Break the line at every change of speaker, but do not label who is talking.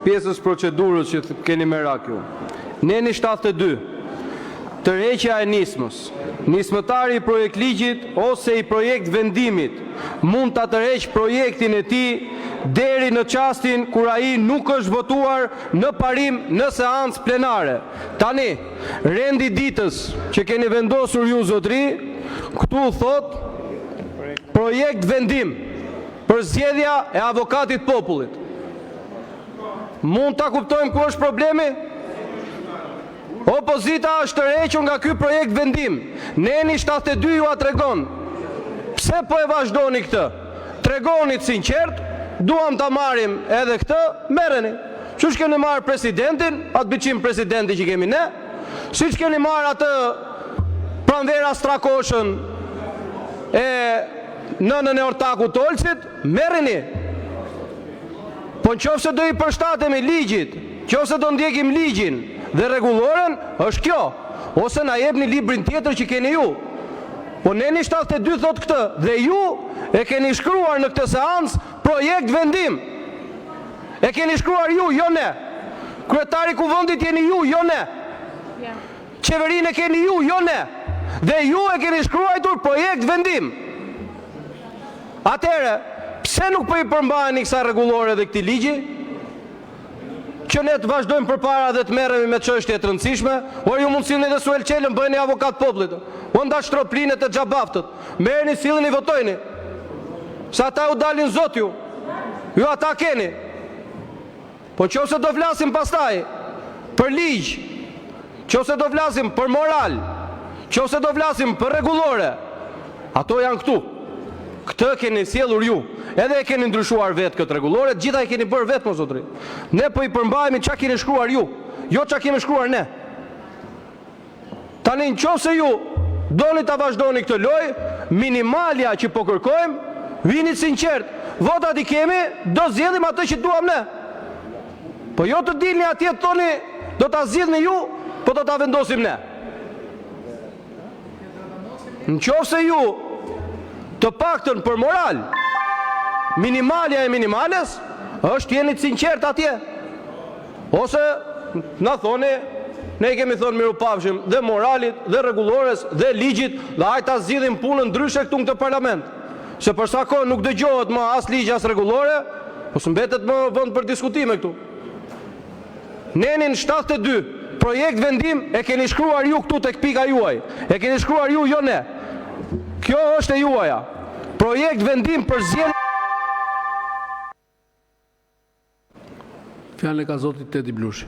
pjesës procedurës që keni merak ju. Neni 72, tërheqja e nismës. Nismëtari i projekt ligjit ose i projekt vendimit mund të tërheq projektin e tij deri në çastin kur ai nuk është votuar në parim në seancë plenare. Tani, rendi ditës që keni vendosur ju zotëri, këtu thot projekt vendim për zgjedhja e avokatit popullit. Mund ta kuptojmë ku është problemi? Opozita është tërhequr nga ky projekt vendim. Neni 72 ju a tregon. Pse po e vazhdoni këtë? Tregonit sinqert, duam ta marrim edhe këtë, merreni. Çush keni marrë presidentin, atë biçim presidenti që kemi ne? Siç keni marrë atë pranvera Strakoshën e nënën e Ortakut Olcit, merreni. Po nëse do i përshtatemi ligjit, nëse do ndjekim ligjin dhe rregulloren, është kjo. Ose na jepni librin tjetër që keni ju. Po Neni 72 thot këtë, dhe ju e keni shkruar në këtë seancë projekt vendim. E keni shkruar ju, jo ne. Kryetari kuvendit jeni ju, jo ne. Qeverinë e keni ju, jo ne. Dhe ju e keni shkruar projekt vendim. Atëherë, pse nuk po i përmbaheni kësaj rregullore dhe këtij ligji? Që ne të vazhdojmë përpara dhe të merremi me çështje të rëndësishme, o ju mund sillni dhe Suel Çelën bëheni avokat popullit. O nda shtroplinet e xhabaftët. Merreni, sillni, votojni. Sa ata u dalin zot ju. Ju ata keni. Po nëse do flasim pastaj për ligj, nëse do flasim për moral, nëse do flasim për rregullore, ato janë këtu. Këtë keni sjellur ju. Edhe e keni ndryshuar vetë këtë rregullore, gjitha e keni bërë vetë, mos zotëri. Ne po i përmbahemi çka keni shkruar ju, jo çka kemi shkruar ne. Tani nëse ju doni ta vazhdoni këtë lojë, minimalja që po kërkojmë, vini sinqert, votat i kemi, do zgjedhim atë që duam ne. Po jo të dilni atje të thoni, do ta zgjidhni ju, po do ta vendosim ne. Nëse ju të paktën për moral, minimalja e minimales, është jeni të sinqert atje. Ose na thoni, ne kemi thonë mirupafshim dhe moralit, dhe rregullores, dhe ligjit, dhe hajta zgjidhim punën ndryshe këtu në këtë parlament. Se për sa kohë nuk dëgjohet më as ligj as rregullore, po s'mbetet më vend për diskutime këtu. Nenin 72, projekt vendim e keni shkruar ju këtu tek pika juaj. E keni shkruar ju, jo ne. Kjo është e juaja. Projekt vendim për zgjedhje.
Fjalën ka zoti Teti Blushi.